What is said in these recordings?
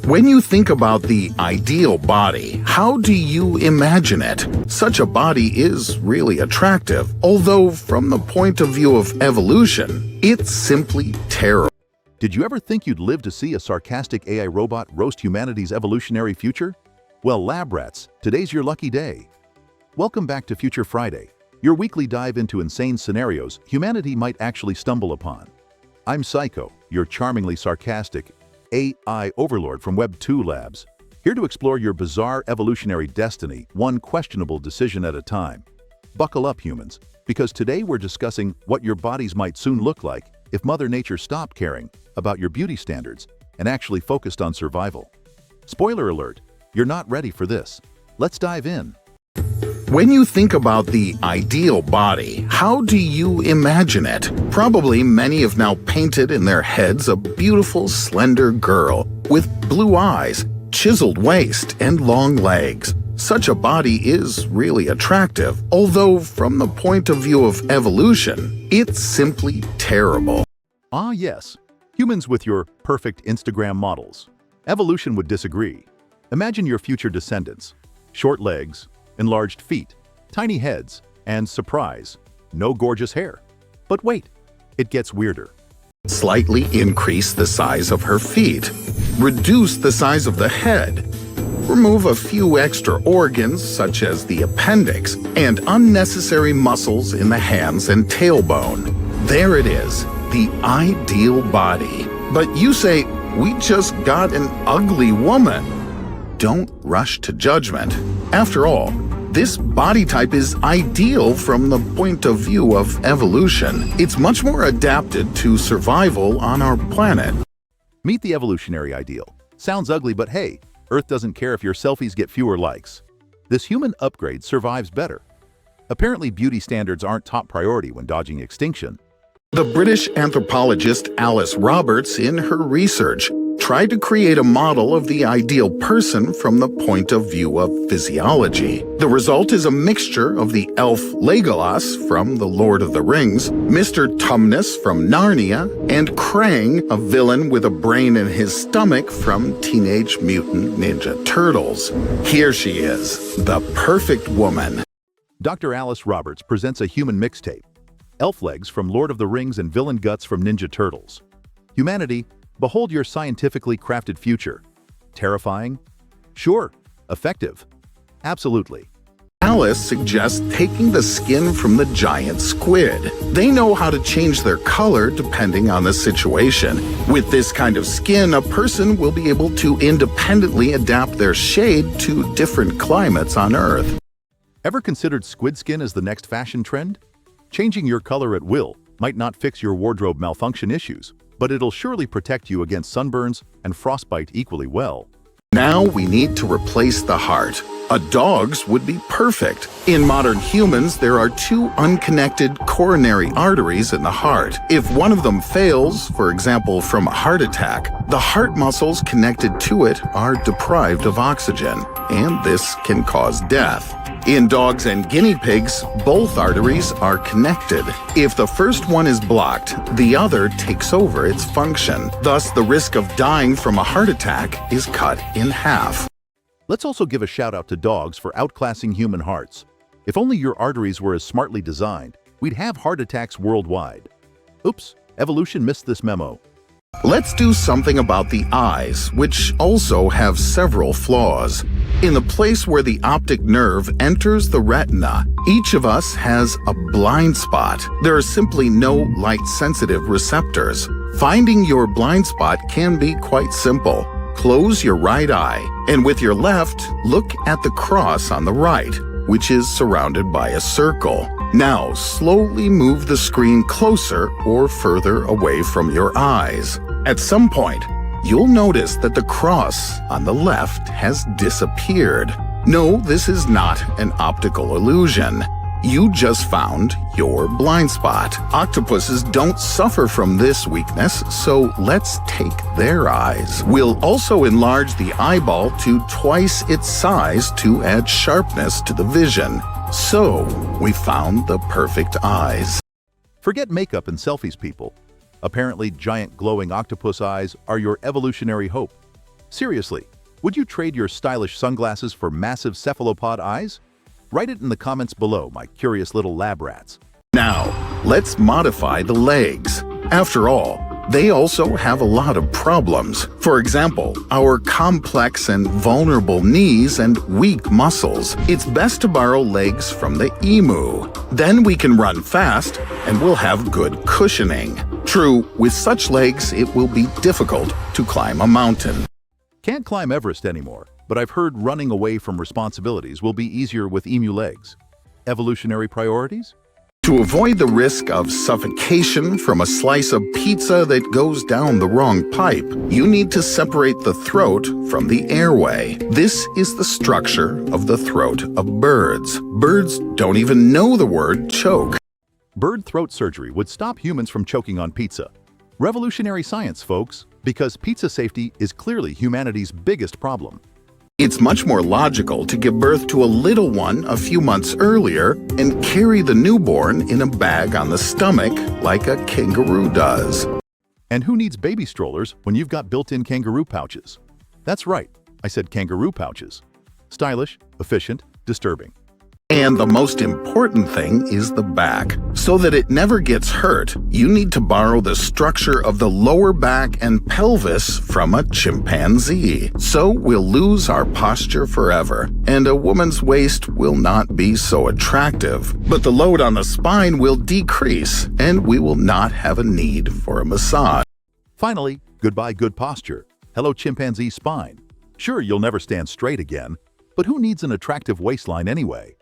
When you think about the ideal body, how do you imagine it? Such a body is really attractive, although from the point of view of evolution, it's simply terrible. Did you ever think you'd live to see a sarcastic AI robot roast humanity's evolutionary future? Well, lab rats, today's your lucky day. Welcome back to Future Friday, your weekly dive into insane scenarios humanity might actually stumble upon. I'm Syco, your charmingly sarcastic AI overlord from Web 2 Labs, here to explore your bizarre evolutionary destiny, one questionable decision at a time. Buckle up, humans, because today we're discussing what your bodies might soon look like if Mother Nature stopped caring about your beauty standards and actually focused on survival. Spoiler alert, you're not ready for this. Let's dive in. When you think about the ideal body, how do you imagine it? Probably many have now painted in their heads a beautiful, slender girl with blue eyes, chiseled waist, and long legs. Such a body is really attractive, although from the point of view of evolution, it's simply terrible. Ah yes, humans with your perfect Instagram models. Evolution would disagree. Imagine your future descendants. Short legs, enlarged feet, tiny heads, and surprise, no gorgeous hair. But wait, it gets weirder. Slightly increase the size of her feet, reduce the size of the head, remove a few extra organs such as the appendix and unnecessary muscles in the hands and tailbone. There it is, the ideal body. But you say, we just got an ugly woman. Don't rush to judgment. After all, this body type is ideal from the point of view of evolution. It's much more adapted to survival on our planet. Meet the evolutionary ideal. Sounds ugly, but hey, Earth doesn't care if your selfies get fewer likes. This human upgrade survives better. Apparently, beauty standards aren't top priority when dodging extinction. The British anthropologist Alice Roberts, in her research, tried to create a model of the ideal person from the point of view of physiology. The result is a mixture of the elf Legolas from The Lord of the Rings, Mr. Tumnus from Narnia, and Krang, a villain with a brain in his stomach from Teenage Mutant Ninja Turtles. Here she is, the perfect woman. Dr. Alice Roberts presents a human mixtape. Elf legs from Lord of the Rings and villain guts from Ninja Turtles. Humanity, behold your scientifically crafted future. Terrifying? Sure. Effective? Absolutely. Alice suggests taking the skin from the giant squid. They know how to change their color depending on the situation. With this kind of skin, a person will be able to independently adapt their shade to different climates on Earth. Ever considered squid skin as the next fashion trend? Changing your color at will might not fix your wardrobe malfunction issues, but it'll surely protect you against sunburns and frostbite equally well. Now we need to replace the heart. A dog's would be perfect. In modern humans, there are two unconnected coronary arteries in the heart. If one of them fails, for example from a heart attack, the heart muscles connected to it are deprived of oxygen, and this can cause death. In dogs and guinea pigs, both arteries are connected. If the first one is blocked, the other takes over its function. Thus, the risk of dying from a heart attack is cut in half. Let's also give a shout out to dogs for outclassing human hearts. If only your arteries were as smartly designed, we'd have heart attacks worldwide. Oops, evolution missed this memo. Let's do something about the eyes, which also have several flaws. In the place where the optic nerve enters the retina, each of us has a blind spot. There are simply no light-sensitive receptors. Finding your blind spot can be quite simple. Close your right eye, and with your left, look at the cross on the right, which is surrounded by a circle. Now, slowly move the screen closer or further away from your eyes. At some point, you'll notice that the cross on the left has disappeared. No, this is not an optical illusion. You just found your blind spot. Octopuses don't suffer from this weakness, so let's take their eyes. We'll also enlarge the eyeball to twice its size to add sharpness to the vision. So, we found the perfect eyes. Forget makeup and selfies, people. Apparently, giant glowing octopus eyes are your evolutionary hope. Seriously, would you trade your stylish sunglasses for massive cephalopod eyes? Write it in the comments below, my curious little lab rats. Now, let's modify the legs. After all, they also have a lot of problems. For example, our complex and vulnerable knees and weak muscles. It's best to borrow legs from the emu. Then we can run fast and we'll have good cushioning. True, with such legs, it will be difficult to climb a mountain. Can't climb Everest anymore, but I've heard running away from responsibilities will be easier with emu legs. Evolutionary priorities? To avoid the risk of suffocation from a slice of pizza that goes down the wrong pipe, you need to separate the throat from the airway. This is the structure of the throat of birds. Birds don't even know the word choke. Bird throat surgery would stop humans from choking on pizza. Revolutionary science, folks, because pizza safety is clearly humanity's biggest problem. It's much more logical to give birth to a little one a few months earlier and carry the newborn in a bag on the stomach like a kangaroo does. And who needs baby strollers when you've got built-in kangaroo pouches? That's right, I said kangaroo pouches. Stylish, efficient, disturbing. And the most important thing is the back. So that it never gets hurt, you need to borrow the structure of the lower back and pelvis from a chimpanzee. So we'll lose our posture forever, and a woman's waist will not be so attractive. But the load on the spine will decrease, and we will not have a need for a massage. Finally, goodbye good posture. Hello chimpanzee spine. Sure, you'll never stand straight again, but who needs an attractive waistline anyway?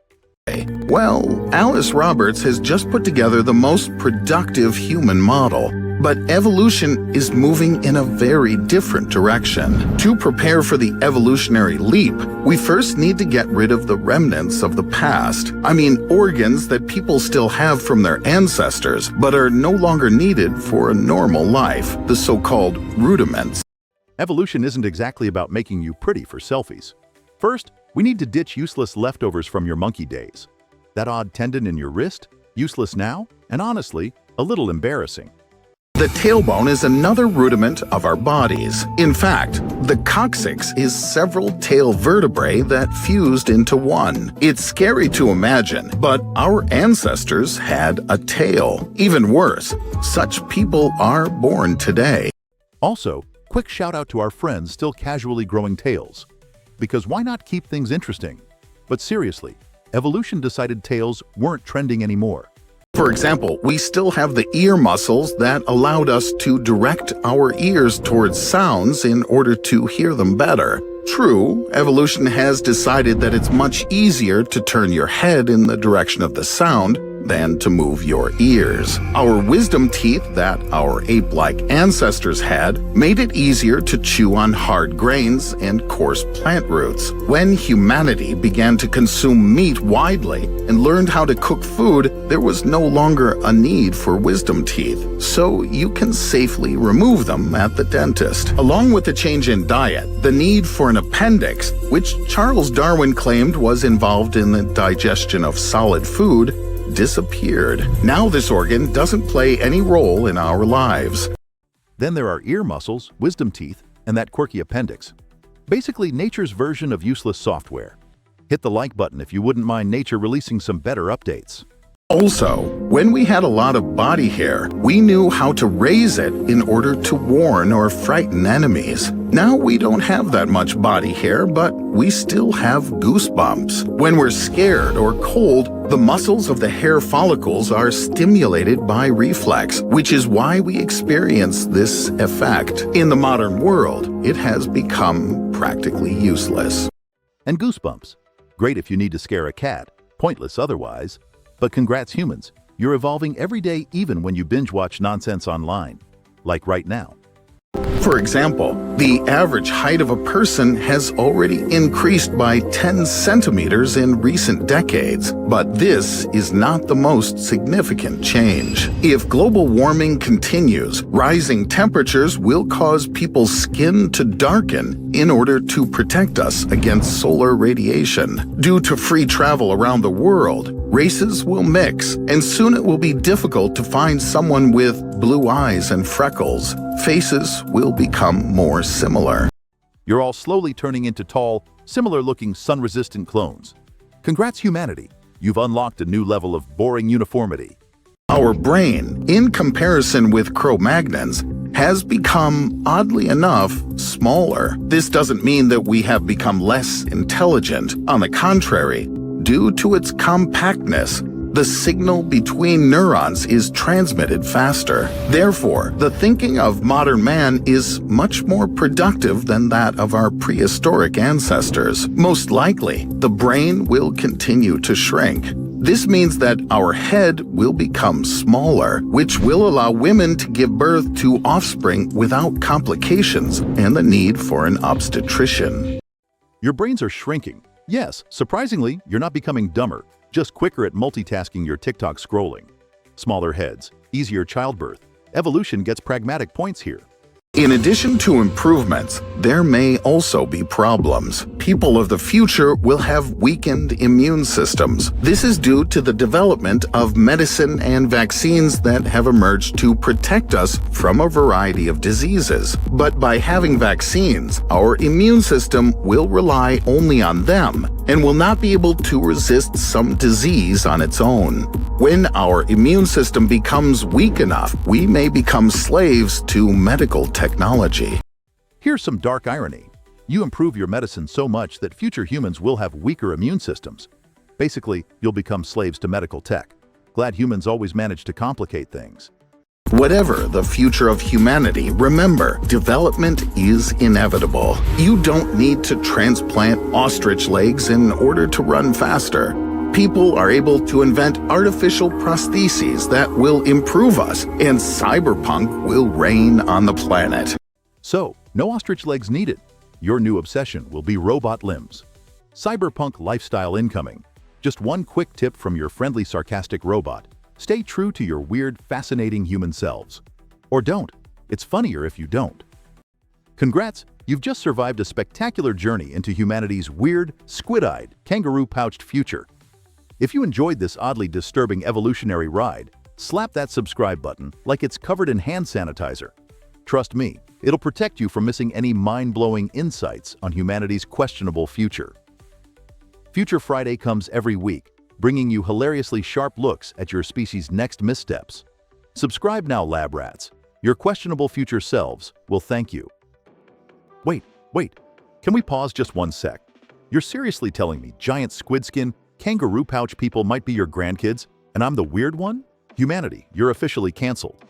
Well, Alice Roberts has just put together the most productive human model, but evolution is moving in a very different direction. To prepare for the evolutionary leap, we first need to get rid of the remnants of the past. I mean, organs that people still have from their ancestors, but are no longer needed for a normal life, the so-called rudiments. Evolution isn't exactly about making you pretty for selfies. First, we need to ditch useless leftovers from your monkey days. That odd tendon in your wrist? Useless now, and honestly, a little embarrassing. The tailbone is another rudiment of our bodies. In fact, the coccyx is several tail vertebrae that fused into one. It's scary to imagine, but our ancestors had a tail. Even worse, such people are born today. Also, quick shout out to our friends still casually growing tails. Because why not keep things interesting? But seriously, evolution decided tails weren't trending anymore. For example, we still have the ear muscles that allowed us to direct our ears towards sounds in order to hear them better. True, evolution has decided that it's much easier to turn your head in the direction of the sound than to move your ears. Our wisdom teeth that our ape-like ancestors had made it easier to chew on hard grains and coarse plant roots. When humanity began to consume meat widely and learned how to cook food, there was no longer a need for wisdom teeth, so you can safely remove them at the dentist. Along with the change in diet, the need for an appendix, which Charles Darwin claimed was involved in the digestion of solid food, disappeared. Now this organ doesn't play any role in our lives. Then there are ear muscles, wisdom teeth, and that quirky appendix. Basically nature's version of useless software. Hit the like button if you wouldn't mind nature releasing some better updates. Also, when we had a lot of body hair, we knew how to raise it in order to warn or frighten enemies. Now we don't have that much body hair, but we still have goosebumps. When we're scared or cold, the muscles of the hair follicles are stimulated by reflex, which is why we experience this effect. In the modern world, it has become practically useless. And goosebumps. Great if you need to scare a cat, pointless otherwise. But congrats humans, you're evolving every day even when you binge watch nonsense online. Like right now. For example, the average height of a person has already increased by 10 centimeters in recent decades, but this is not the most significant change. If global warming continues, rising temperatures will cause people's skin to darken in order to protect us against solar radiation. Due to free travel around the world, races will mix, and soon it will be difficult to find someone with blue eyes and freckles. Faces will become more similar. You're all slowly turning into tall, similar-looking sun-resistant clones. Congrats, humanity! You've unlocked a new level of boring uniformity. Our brain, in comparison with Cro-Magnons, has become, oddly enough, smaller. This doesn't mean that we have become less intelligent. On the contrary, due to its compactness, the signal between neurons is transmitted faster. Therefore, the thinking of modern man is much more productive than that of our prehistoric ancestors. Most likely, the brain will continue to shrink. This means that our head will become smaller, which will allow women to give birth to offspring without complications and the need for an obstetrician. Your brains are shrinking. Yes, surprisingly, you're not becoming dumber, just quicker at multitasking your TikTok scrolling. Smaller heads, easier childbirth. Evolution gets pragmatic points here. In addition to improvements, there may also be problems. People of the future will have weakened immune systems. This is due to the development of medicine and vaccines that have emerged to protect us from a variety of diseases. But by having vaccines, our immune system will rely only on them and will not be able to resist some disease on its own. When our immune system becomes weak enough, we may become slaves to medical technology. Here's some dark irony. You improve your medicine so much that future humans will have weaker immune systems. Basically, you'll become slaves to medical tech. Glad humans always manage to complicate things. Whatever the future of humanity, remember, development is inevitable. You don't need to transplant ostrich legs in order to run faster. People are able to invent artificial prostheses that will improve us, and cyberpunk will reign on the planet. So, no ostrich legs needed. Your new obsession will be robot limbs. Cyberpunk lifestyle incoming. Just one quick tip from your friendly sarcastic robot. Stay true to your weird, fascinating human selves. Or don't. It's funnier if you don't. Congrats! You've just survived a spectacular journey into humanity's weird, squid-eyed, kangaroo-pouched future. If you enjoyed this oddly disturbing evolutionary ride, slap that subscribe button like it's covered in hand sanitizer. Trust me, it'll protect you from missing any mind-blowing insights on humanity's questionable future. Future Friday comes every week, bringing you hilariously sharp looks at your species' next missteps. Subscribe now, lab rats. Your questionable future selves will thank you. Wait, can we pause just one sec? You're seriously telling me giant squid skin, kangaroo pouch people might be your grandkids, and I'm the weird one? Humanity, you're officially canceled.